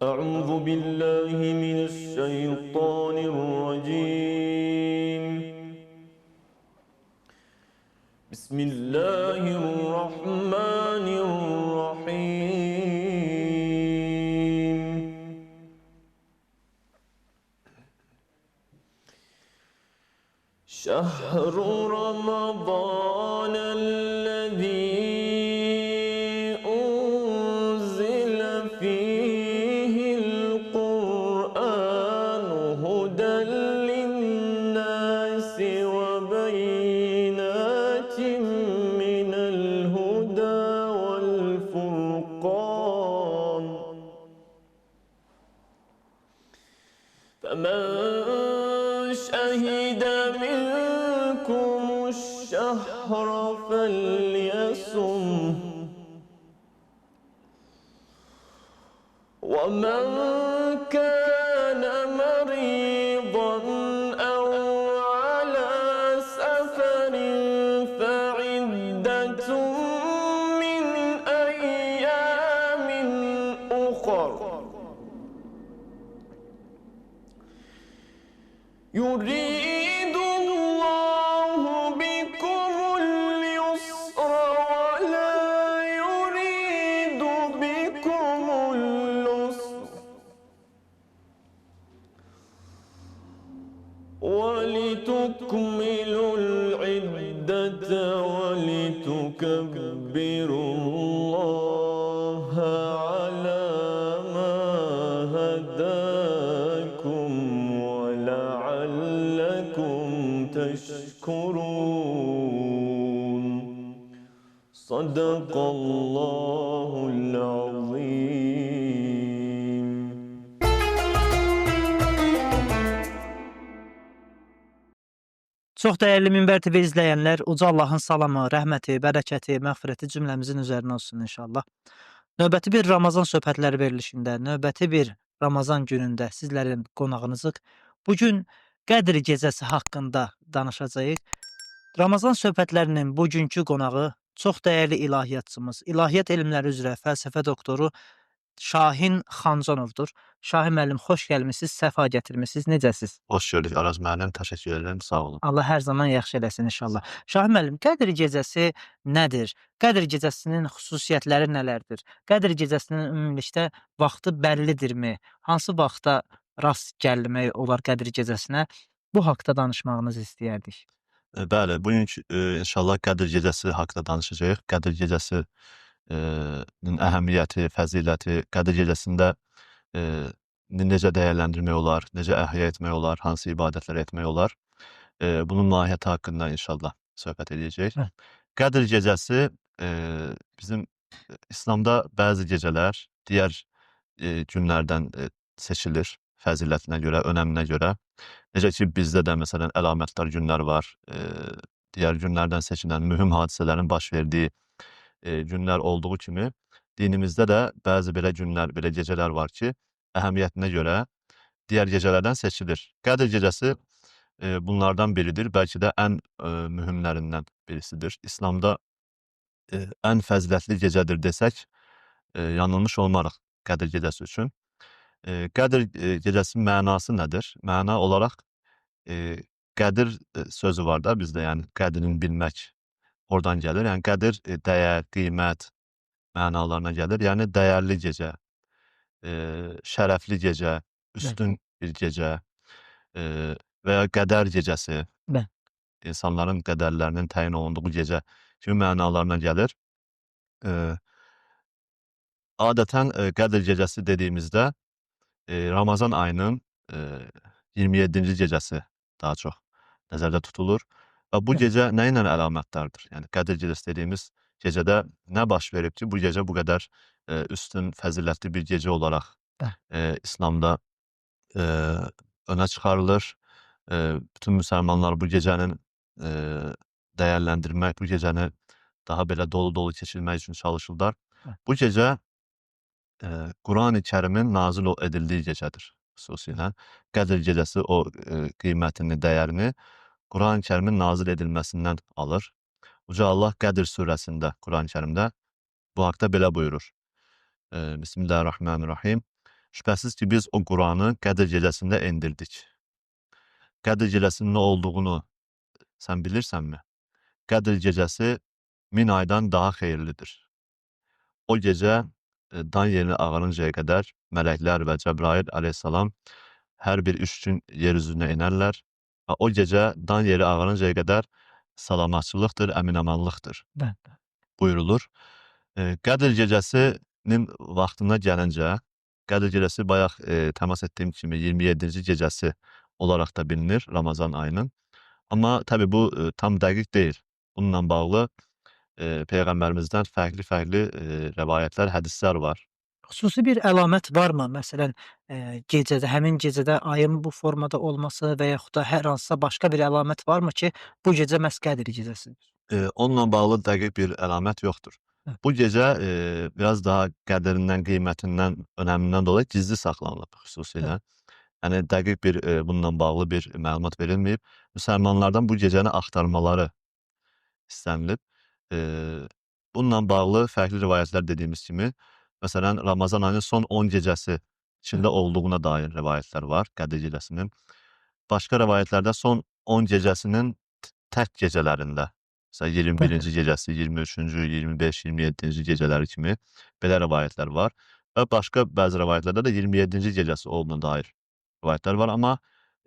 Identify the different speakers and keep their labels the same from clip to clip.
Speaker 1: أعوذ بالله من الشيطان الرجيم. بسم الله الرحمن الرحيم. شهر رمضان الذي أنزل فيه القرآن هدى للناس وبينات من الهدى والفرقان، فمن شهد منكم الشهر فليصمه، ومن كان مريضا أو على سفر فعدة من أيام أخر، يريد الله بكم اليسر ولا يريد بكم العسر، ولتكملوا العدة ولتكبروا الله على ما هداكم ولعلكم تشكرون. صدق الله العظيم.
Speaker 2: Çox dəyərli Minbər TV izləyənlər, uca Allahın salamı, rəhməti, bərəkəti, məğfirəti cümləmizin üzərinə olsun inşallah. Növbəti bir Ramazan söhbətləri verilişində, növbəti bir Ramazan günündə sizlərin qonağınızıq. Bugün Qədr gecəsi haqqında danışacağıq. Ramazan söhbətlərinin bugünkü qonağı çox dəyərli ilahiyyatçımız, ilahiyyat elmləri üzrə fəlsəfə doktoru Şahin Xancanovdur. Şahin müəllim, xoş gəlmisiniz, səfa gətirmisiniz. Necəsiz?
Speaker 3: Hoş gördük Araz müəllim, təşəkkür edirəm, sağ olun.
Speaker 2: Allah hər zaman yaxşı eləsin inşallah. Şahin müəllim, Qədr gecəsi nədir? Qədr gecəsinin xüsusiyyətləri nələrdir? Qədr gecəsinin ümumilikdə vaxtı bəllidirmi? Hansı vaxta rast gəlmək olar Qədr gecəsinə? Bu haqda danışmağınızı istəyərdik.
Speaker 3: Bəli, bugünkü inşallah Qədr gecəsi haqqında danışacağıq. Qədr gecəsinin əhəmiyyəti, fəziləti, Qədr gecəsində necə dəyərləndirmək olar, necə əhya etmək olar, hansı ibadətlər etmək olar. Bunun mahiyyəti haqqında inşallah söhbət edəcəyik. Qədr gecəsi bizim İslamda bəzi gecələr digər günlərdən seçilir fəzilətinə görə, önəminə görə. Necə ki, bizdə də məsələn əlamətdar günlər var, digər günlərdən seçilən mühüm hadisələrin baş verdiği günlər olduğu kimi, dinimizdə də bəzi belə günlər, belə gecələr var ki, əhəmiyyətinə görə digər gecələrdən seçilir. Qədr gecəsi bunlardan biridir, bəlkə də ən mühümlərindən birisidir. İslamda ən fəzilətli gecədir desək, yanılmış olmarıq Qədr gecəsi üçün. Qədr gecəsinin mənası nədir? Məna olaraq qədir sözü var da bizdə, yəni qədrini bilmək oradan gəlir. Yəni qədir dəyər, qiymət mənalarına gəlir. Yəni dəyərli gecə, şərəfli gecə, üstün bir gecə və ya qədər gecəsi, insanların qədərlərinin təyin olunduğu gecə kimi mənalarına gəlir. Adətən Qədr gecəsi dediyimizdə Ramazan ayının 27-ci gecəsi daha çox nəzərdə tutulur. Və bu gecə nə ilə əlamətdardır? Yəni Qədr gecəsi dediyimiz gecədə nə baş verib ki, bu gecə bu qədər üstün, fəzilətli bir gecə olaraq İslamda önə çıxarılır. Bütün müsəlmanlar bu gecənin dəyərləndirmək, bu gecəni daha belə dolu-dolu keçirmək üçün çalışırlar. Bu gecə Quran-ı Kərimin nazil edildiyi gecədir xüsusilə. Qədr gecəsi o qiymətini, dəyərini Quran-ı Kərimin nazil edilməsindən alır. Uca Allah Qədr surəsində, Quran-ı Kərimdə bu haqda belə buyurur. Bismillahirrahmanirrahim. Şübhəsiz ki, biz o Quranı Qədr gecəsində endirdik. Qədr gecəsinin nə olduğunu sən bilirsənmi? Qədr gecəsi 1000 aydan daha xeyirlidir. O gecə dan yeri ağarıncaya qədər mələklər və Cəbrail əleyhissalam hər bir 3 gün yer üzünə enərlər və o gecə dan yeri ağarıncaya qədər salamatçılıqdır, əmin-amanlıqdır
Speaker 2: Bəli.
Speaker 3: buyurulur. Qədr gecəsinin vaxtına gəlincə, Qədr gecəsi bayaq təmas etdiyim kimi 27-ci gecəsi olaraq da bilinir Ramazan ayının. Amma təbii bu tam dəqiq deyil. Bununla bağlı Peyğəmbərimizdən fərqli rəvayətlər, hədislər var.
Speaker 2: Xüsusi bir əlamət varmı? Məsələn, gecədə, həmin gecədə ayın bu formada olması və yaxud da hər hansısa başqa bir əlamət varmı ki, bu gecə məhz Qədr gecəsidir?
Speaker 3: Onunla bağlı dəqiq bir əlamət yoxdur.
Speaker 2: Hə.
Speaker 3: Bu gecə biraz daha qədrindən, qiymətindən, önəmindən dolayı gizli saxlanılıb xüsusilə. Yəni dəqiq bir bununla bağlı bir məlumat verilməyib. Müsəlmanlardan bu gecəni axtarmaları istənilib. Bununla bağlı fərqli rivayətlər dediyimiz kimi, məsələn, Ramazan ayının son 10 gecəsi içində olduğuna dair rivayətlər var, Qədr gecəsinin. Başqa rivayətlərdə son 10 gecəsinin tək gecələrində, məsələn, 21-ci gecəsi, 23-cü, 25, 27-ci gecələri kimi belə rivayətlər var. Və başqa bəzi rivayətlərdə də 27-ci gecəsi olduğuna dair rivayətlər var, amma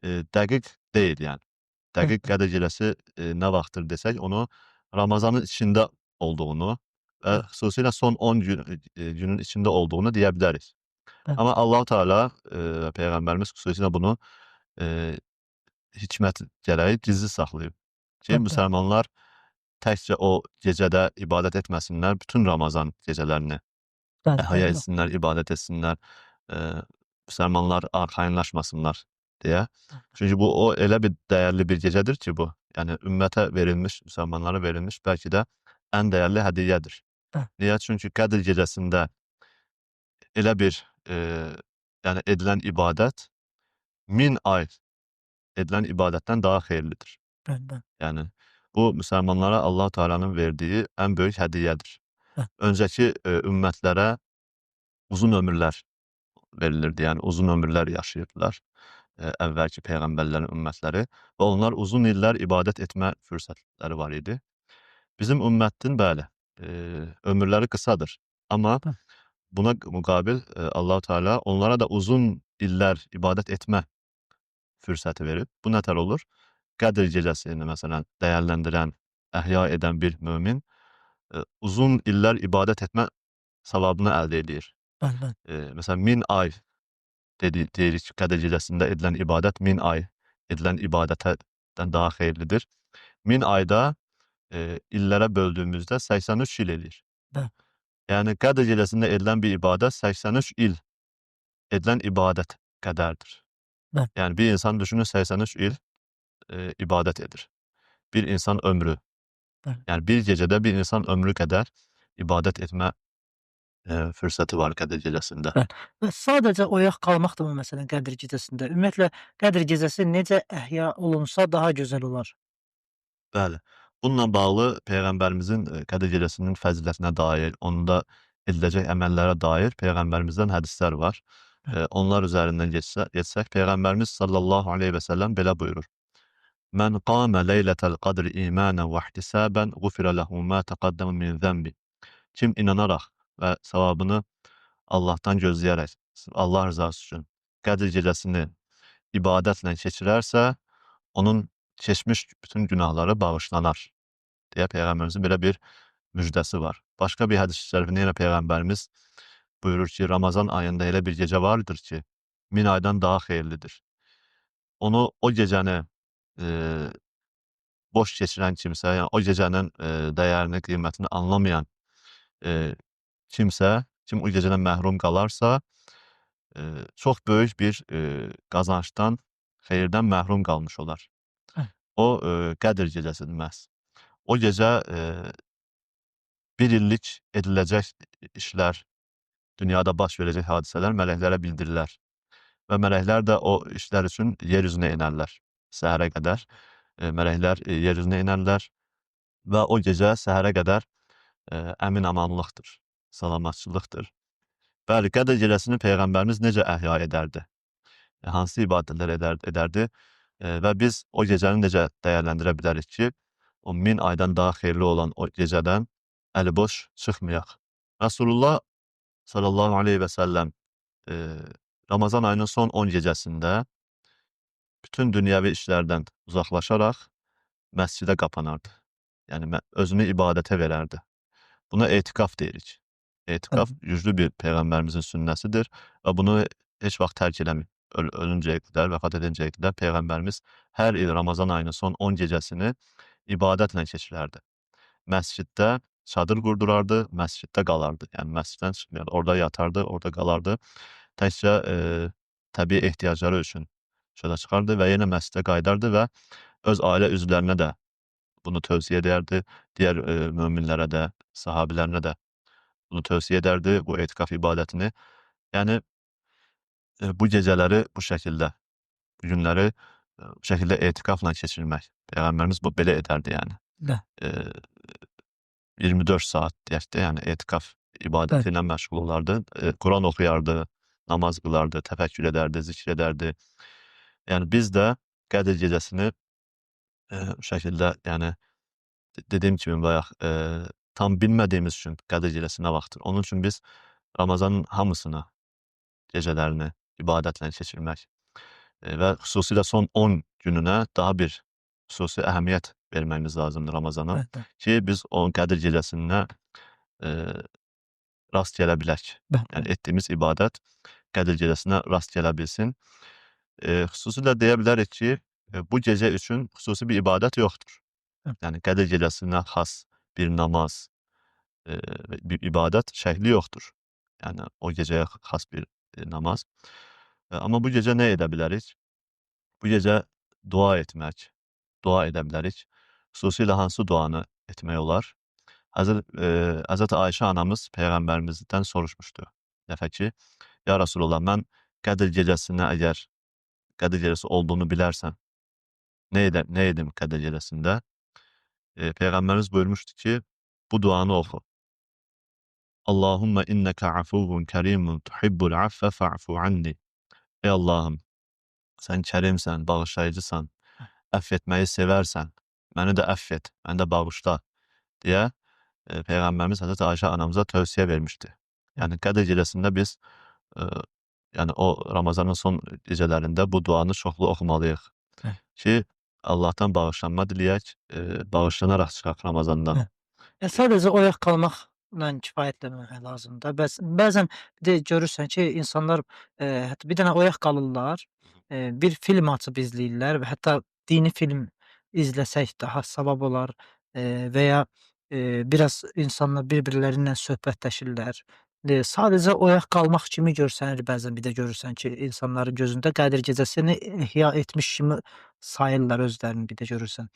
Speaker 3: dəqiq deyil yəni. Dəqiq Qədr gecəsi nə vaxtdır desək, onu Ramazanın içində olduğunu və
Speaker 2: Bəli.
Speaker 3: xüsusilə son 10 günün içində olduğunu deyə bilərik.
Speaker 2: Bəli.
Speaker 3: Amma Allah-u Teala Peyğəmbərimiz xüsusilə bunu hikmət gərəyi gizli saxlayıb ki,
Speaker 2: Bəli.
Speaker 3: müsəlmanlar təkcə o gecədə ibadət etməsinlər, bütün Ramazan gecələrini
Speaker 2: Bəli,
Speaker 3: əhya
Speaker 2: bəli.
Speaker 3: etsinlər, ibadət etsinlər, müsəlmanlar arxayınlaşmasınlar deyə. Çünki bu o elə bir dəyərli bir gecədir ki bu, yəni ümmətə verilmiş, müsəlmanlara verilmiş bəlkə də ən dəyərli hədiyyədir.
Speaker 2: Bəli.
Speaker 3: Niyə? Çünki Qədr gecəsində elə bir yəni edilən ibadət 1000 ay edilən ibadətdən daha xeyirlidir.
Speaker 2: Bəli, bəli.
Speaker 3: Yəni bu müsəlmanlara Allah Teala'nın verdiyi ən böyük hədiyyədir.
Speaker 2: Bəli.
Speaker 3: Öncəki ümmətlərə uzun ömürlər verilirdi, yəni uzun ömürlər yaşayırdılar əvvəlki peyğəmbərlərin ümmətləri və onlar uzun illər ibadət etmə fürsətləri var idi. Bizim ümmətin bəli, ömürləri qısadır, amma
Speaker 2: Bəli.
Speaker 3: buna müqabil Allah Teala onlara da uzun illər ibadət etmə fürsəti verib. Bu nətər olur? Qədr gecəsini məsələn dəyərləndirən, əhya edən bir mömin uzun illər ibadət etmə savabını əldə edir.
Speaker 2: Bəli, bəli.
Speaker 3: Məsələn 1000 ay deyirik ki, Qədr gecəsində edilən ibadət 1000 ay edilən ibadətdən daha xeyirlidir. 1000 ayda illərə böldüyümüzdə 83 il edir.
Speaker 2: Bəli.
Speaker 3: Yəni Qədr gecəsində edilən bir ibadət 83 il edilən ibadət qədərdir.
Speaker 2: Bəli.
Speaker 3: Yəni bir insan düşünün 83 il ibadət edir. Bir insan ömrü.
Speaker 2: Bəli.
Speaker 3: Yəni bir gecədə bir insan ömrü qədər ibadət etmə fürsəti var Qədr gecəsində.
Speaker 2: Bəli. Və sadəcə oyaq qalmaqdırmı məsələn Qədr gecəsində? Ümumiyyətlə Qədr gecəsi necə əhya olunsa daha gözəl olar?
Speaker 3: Bəli. Bununla bağlı Peyğəmbərimizin Qədr gecəsinin fəzilətinə dair, onda ediləcək əməllərə dair Peyğəmbərimizdən hədislər var. Onlar üzərindən geçsək, Peyğəmbərimiz sallallahu aleyhi və səlləm belə buyurur. Mən qamə leylətəl qadri imanən və ihtisabən qufirə ləhu mə təqaddəmə min zəmbi. Kim inanaraq və savabını Allahdan gözləyərək, Allah rızası üçün Qədr gecəsini ibadətlə keçirərsə, onun keçmiş bütün günahları bağışlanar deyə Peyğəmbərimizin belə bir müjdəsi var. Başqa bir hədis-i şərifində yenə Peyğəmbərimiz buyurur ki, Ramazan ayında elə bir gecə vardır ki, 1000 aydan daha xeyirlidir. Onu o gecəni boş keçirən kimsə, yəni o gecənin dəyərini, qiymətini anlamayan kimsə, kim o gecədən məhrum qalarsa, çox böyük bir qazancdan, xeyirdən məhrum qalmış olar. O Qədr gecəsidir məhz. O gecə 1 illik ediləcək işlər, dünyada baş verəcək hadisələr mələklərə bildirilər. Və mələklər də o işlər üçün yer üzünə enərlər. Səhərə qədər mələklər yer üzünə enərlər və o gecə səhərə qədər əmin-amanlıqdır, salamatçılıqdır. Bəli, Qədr gecəsini Peyğəmbərimiz necə əhya edərdi? Hansı ibadətlər edərdi? Və biz o gecəni necə dəyərləndirə bilərik ki, o 1000 aydan daha xeyirli olan o gecədən əliboş çıxmayaq. Rasulullah sallallahu aleyhi və səlləm Ramazan ayının son 10 gecəsində bütün dünyəvi işlərdən uzaqlaşaraq məscidə qapanardı. Yəni özünü ibadətə verərdi. Buna etiqaf deyirik. Etiqaf güclü bir Peyğəmbərimizin sünnəsidir və bunu heç vaxt tərk eləməyib. Ölüncəyə qədər, vəfat edincəyə qədər Peyğəmbərimiz hər il Ramazan ayının son 10 gecəsini ibadətlə keçirərdi. Məsciddə çadır qurdurardı, məsciddə qalardı. Yəni məsciddən çıxmırdı. Orada yatardı, orada qalardı. Təkcə təbii ehtiyacları üçün çölə çıxardı və yenə məscidə qayıdardı və öz ailə üzvlərinə də bunu tövsiyə edərdi. Digər möminlərə də, sahabilərinə də bunu tövsiyə edərdi, bu etiqaf ibadətini. Yəni bu gecələri bu şəkildə, bu günləri bu şəkildə etiqafla keçirmək. Peyğəmbərimiz belə edərdi yəni. 24 saat deyək də, yəni etiqaf ibadəti ilə məşğul olardı. Quran oxuyardı, namaz qılardı, təfəkkür edərdi, zikr edərdi. Yəni biz də Qədr gecəsini bu şəkildə, yəni dediyim kimi bayaq, tam bilmədiyimiz üçün Qədr gecəsi nə vaxtdır. Onun üçün biz Ramazanın hamısını, gecələrini ibadətlə keçirmək və xüsusilə son 10 gününə daha bir xüsusi əhəmiyyət verməyimiz lazımdır Ramazana ki, biz o Qədr gecəsinə rast gələ bilək. Yəni etdiyimiz ibadət Qədr gecəsinə rast gələ bilsin. Xüsusilə deyə bilərik ki, bu gecə üçün xüsusi bir ibadət yoxdur. Yəni Qədr gecəsinə xas bir namaz, bir ibadət şəkli yoxdur. Yəni o gecəyə xas bir namaz. Amma bu gecə nə edə bilərik? Bu gecə dua etmək, dua edə bilərik. Xüsusilə hansı duanı etmək olar? Həzrət Ayşə anamız Peyğəmbərimizdən soruşmuşdu. Dəfə ki, ya Rasulullah, mən Qədr gecəsinə əgər Qədr gecəsi olduğunu bilərsən, nə edim Qədr gecəsində? Peyğəmbərimiz buyurmuşdu ki, bu duanı oxu. Allahumma innaka afuvun kerimun tuhibbul affe fa'fu anni. Ey Allahım, sən kərimsən, bağışlayıcısan, əff etməyi sevərsən, məni də əff et, məni də bağışla deyə Peyğəmbərimiz Həzrət Ayşə anamıza tövsiyə vermişdi. Yəni Qədr gecəsində biz yəni o Ramazanın son gecələrində bu duanı çoxlu oxumalıyıq ki, Allahdan bağışlanma diləyək, bağışlanaraq çıxaq Ramazandan.
Speaker 2: Sadəcə oyaq qalmaqla kifayətlənməmək lazımdır. Bəzən görürsən ki, insanlar hətta bir dənə oyaq qalırlar, bir film açıb izləyirlər və hətta dini film izləsək daha savab olar və ya biraz insanlar bir-birləri ilə söhbətləşirlər. Sadəcə oyaq qalmaq kimi görsənir bəzən, bir də görürsən ki, insanların gözündə Qədir gecəsini ihya etmiş kimi sayırlar özlərini, bir də görürsən.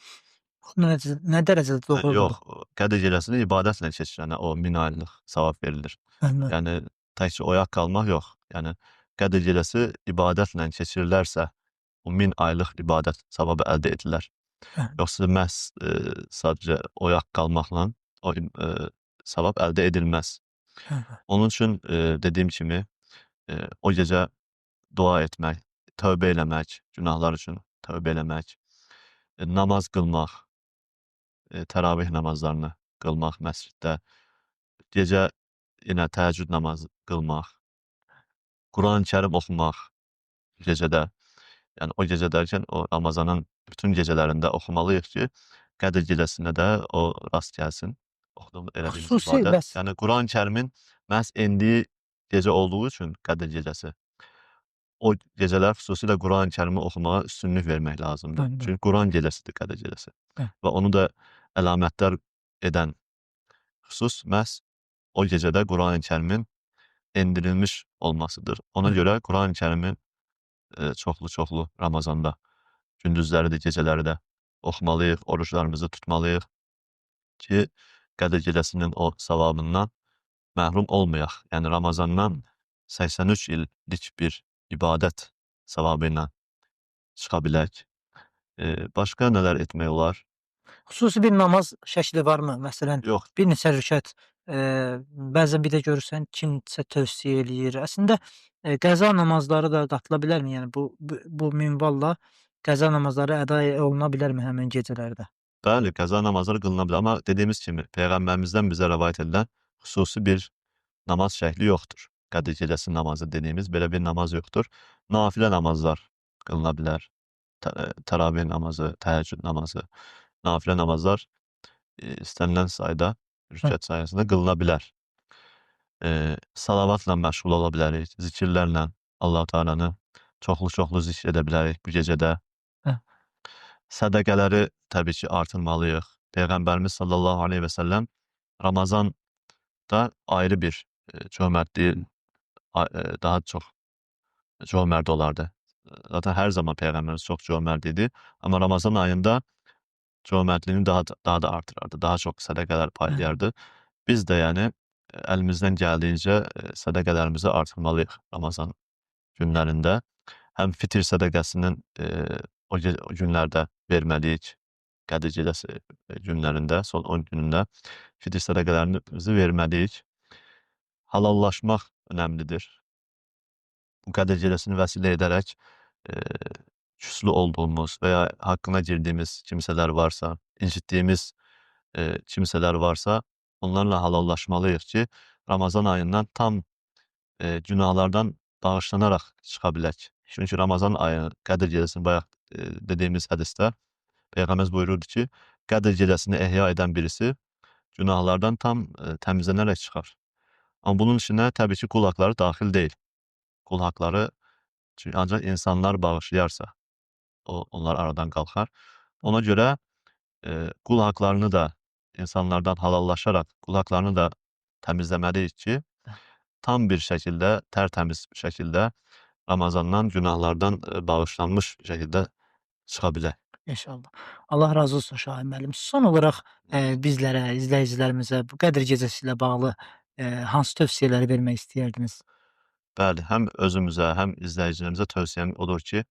Speaker 2: Nə dərəcədə doğrudur?
Speaker 3: Yox, Qədr gecəsini ibadətlə keçirənə o 1000 aylıq savab verilir. Yəni təkcə oyaq qalmaq yox. Yəni Qədr gecəsi ibadətlə keçirilərsə, o 1000 aylıq ibadət savabı əldə edilir. Yoxsa məhz sadəcə oyaq qalmaqla o savab əldə edilməz. Onun üçün dediyim kimi o gecə dua etmək, tövbə eləmək, günahlar üçün tövbə eləmək, namaz qılmaq, təravih namazlarını qılmaq məsciddə, gecə yenə təheccüd namazı qılmaq, Quran-ı Kərim oxumaq gecədə. Yəni o gecə dərkən o Ramazanın bütün gecələrində oxumalıyıq ki, Qədr gecəsinə də o rast gəlsin. Elədiyimiz ibadət. Yəni Quran-ı Kərimin məhz endiyi gecə olduğu üçün Qədr gecəsi. O gecələr xüsusilə Quran-ı Kərimi oxumağa üstünlük vermək lazımdır. Çünki Quran gecəsidir Qədr gecəsi. Və onu da əlamətdar edən xüsus məhz o gecədə Quran-ı Kərimin endirilmiş olmasıdır. Ona görə Quran-ı Kərimin çoxlu Ramazanda gündüzləri də, gecələri də oxumalıyıq, oruçlarımızı tutmalıyıq ki, Qədr gecəsinin o savabından məhrum olmayaq. Yəni Ramazandan 83 illik bir ibadət savabı ilə çıxa bilək. Başqa nələr etmək olar?
Speaker 2: Xüsusi bir namaz şəkli varmı? Məsələn,
Speaker 3: Yox,
Speaker 2: bir neçə rükət, bəzən bir də görürsən kimsə tövsiyə eləyir. Əslində, qəza namazları da qatıla bilərmi? Yəni bu minvalla qəza namazları əda oluna bilərmi həmin gecələrdə?
Speaker 3: bəli, qəza namazları qılına bilər. Amma dediyimiz kimi Peyğəmbərimizdən bizə rəvayət edilən xüsusi bir namaz şəkli yoxdur. Qədr gecəsi namazı dediyimiz belə bir namaz yoxdur. Nafilə namazlar qılına bilər. Təravih namazı, təhəccüd namazı, nafilə namazlar istənilən sayda, rükət sayəsində qılına bilər. Salavatla məşğul ola bilərik, zikirlərlə Allah-u Teala'nı çoxlu-çoxlu zikr edə bilərik bu gecədə.
Speaker 2: Hə.
Speaker 3: Sədəqələri təbii ki, artırmalıyıq. Peyğəmbərimiz sallallahu aleyhi və səlləm Ramazanda ayrı bir cömərtliyi daha çox cömert olardı. Zaten hər zaman Peyğəmbərimiz çox cömert idi. Amma Ramazan ayında cömertliyini daha da artırardı. Daha çox sədəqələr paylayardı. Biz də yəni əlimizdən gəldiyincə sədəqələrimizi artırmalıyıq Ramazan günlərində. Həm fitr sədəqəsinin o günlərdə verməliyik. Qədr gecəsi günlərində, son 10 günündə fitr sədəqələrimizi verməliyik. Halallaşmaq önəmlidir. Bu Qədr gecəsini vəsilə edərək küslü olduğumuz və ya haqqına girdiyimiz kimsələr varsa, incitdiyimiz kimsələr varsa, onlarla halallaşmalıyıq ki, Ramazan ayından tam günahlardan bağışlanaraq çıxa bilək. Çünki Ramazan ayı, Qədr gecəsini bayaq dediyimiz hədisdə Peyğəmbərimiz buyururdu ki, Qədr gecəsini ehya edən birisi günahlardan tam təmizlənərək çıxar. Amma bunun içinə təbii ki, qul haqları daxil deyil. Qul haqları ancaq insanlar bağışlayarsa onlar aradan qalxar. Ona görə qul haqlarını da insanlardan halallaşaraq qul haqlarını da təmizləməliyik ki, tam bir şəkildə, tərtəmiz şəkildə Ramazandan, günahlardan bağışlanmış şəkildə çıxa bilək.
Speaker 2: İnşallah. Allah razı olsun Şahin müəllim. Son olaraq bizlərə, izləyicilərimizə bu Qədr gecəsi ilə bağlı hansı tövsiyələri vermək istəyərdiniz?
Speaker 3: Bəli, həm özümüzə, həm izləyicilərimizə tövsiyəm odur ki,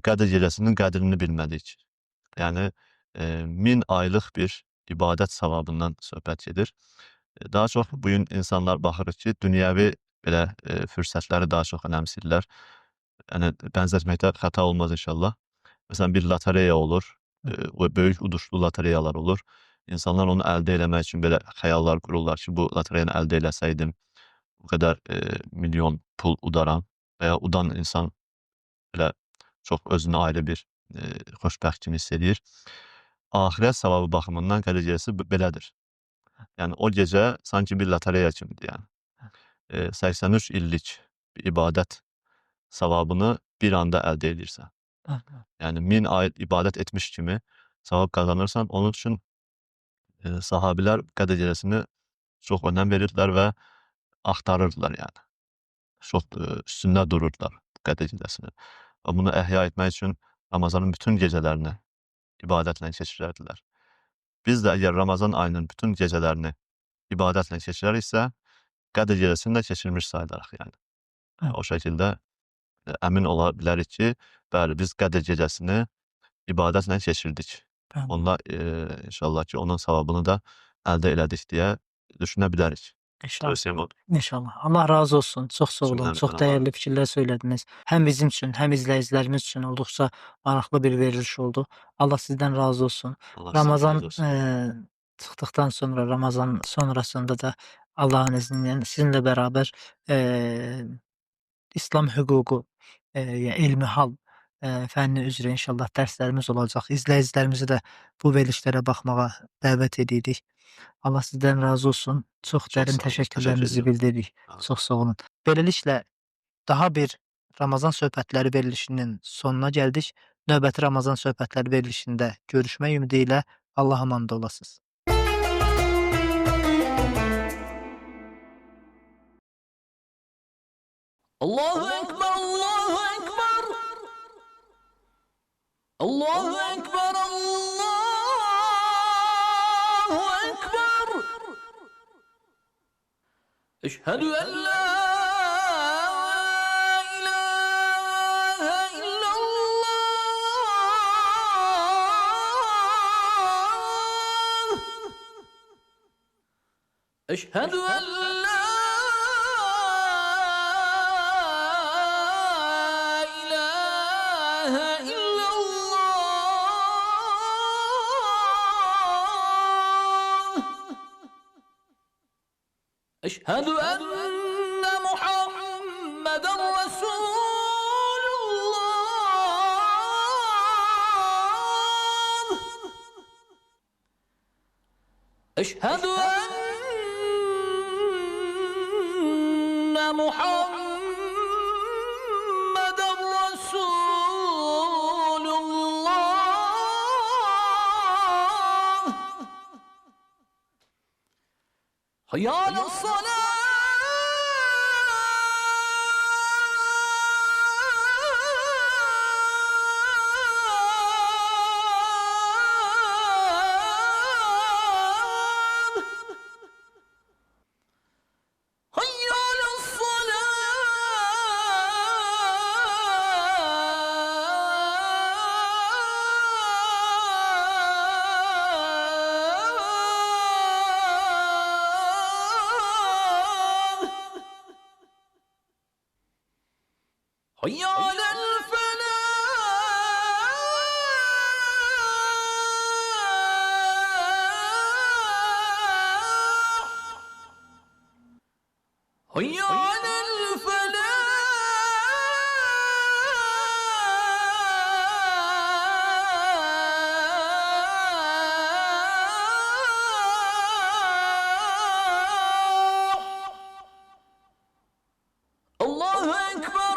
Speaker 3: Qədr gecəsinin qədrini bilməliyik. Yəni 1000 aylıq bir ibadət savabından söhbət gedir. Daha çox bu gün insanlar baxırıq ki, dünyəvi belə fürsətləri daha çox önəmsəyirlər. Yəni bənzətməkdə xəta olmaz inşallah. Məsələn, bir lotereya olur, böyük uduşlu lotereyalar olur. İnsanlar onu əldə eləmək üçün belə xəyallar qururlar ki, bu lotereyanı əldə eləsəydim, bu qədər milyon pul udaram və ya udan insan belə çox özünə ayrı bir xoşbəxt kimi hiss edir. Axirət savabı baxımından Qədr gecəsi belədir. Yəni o gecə sanki bir lotereya kimidir yəni. 83 illik bir ibadət savabını bir anda əldə edirsən. Yəni 1000 ay ibadət etmiş kimi savab qazanırsan. Onun üçün sahabilər Qədr gecəsini çox önəm verirdilər və axtarırdılar yəni. Çox üstündə dururdular Qədr gecəsini. Və bunu əhya etmək üçün Ramazanın bütün gecələrini ibadətlə keçirərdilər. Biz də əgər Ramazan ayının bütün gecələrini ibadətlə keçirəriksə, Qədr gecəsini də keçirmiş sayılarıq yəni. O şəkildə əmin ola bilərik ki, bəli, biz Qədr gecəsini ibadətlə keçirdik. Onda inşallah ki, onun savabını da əldə elədik deyə düşünə bilərik. Tövsiyəm odur.
Speaker 2: İnşallah. Allah razı olsun. Çox sağ olun.
Speaker 3: Cümləmizdən
Speaker 2: Çox
Speaker 3: Allah
Speaker 2: dəyərli fikirlər söylədiniz. Həm bizim üçün, həm izləyicilərimiz üçün olduqca maraqlı bir veriliş oldu. Allah sizdən razı olsun.
Speaker 3: Allah sizdən
Speaker 2: Ramazan
Speaker 3: razı olsun.
Speaker 2: çıxdıqdan sonra, Ramazan sonrasında da Allahın izni ilə sizinlə bərabər İslam hüququ, elmi hal fənni üzrə inşallah dərslərimiz olacaq. İzləyicilərimizi də bu verilişlərə baxmağa dəvət edirik. Allah sizdən razı olsun. Çox
Speaker 3: Çox
Speaker 2: dərin
Speaker 3: sağ olun,
Speaker 2: təşəkkürlərimizi
Speaker 3: təşəkkür
Speaker 2: bildiririk.
Speaker 3: Sağ olun.
Speaker 2: Çox sağ olun. Beləliklə daha bir Ramazan söhbətləri verilişinin sonuna gəldik. Növbəti Ramazan söhbətləri verilişində görüşmək ümidi ilə Allaha əmanət olasınız.
Speaker 4: Allahu Ekber, Allahu Ekber. Allahu Ekber, Allahu Ekber. Eşhedü en la ilahe illallah. أشهد أن لا إله إلا الله أشهد أن محمدا رسول الله أشهد أن محمدا رسول الله حي على الصلاة حي على الصلاة حي على الفلاح حي على الفلاح الله أكبر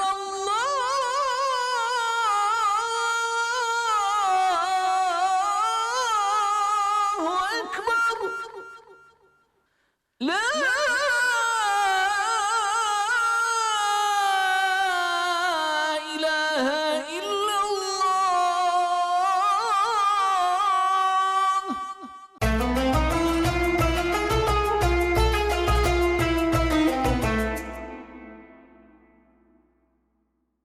Speaker 4: الله أكبر لا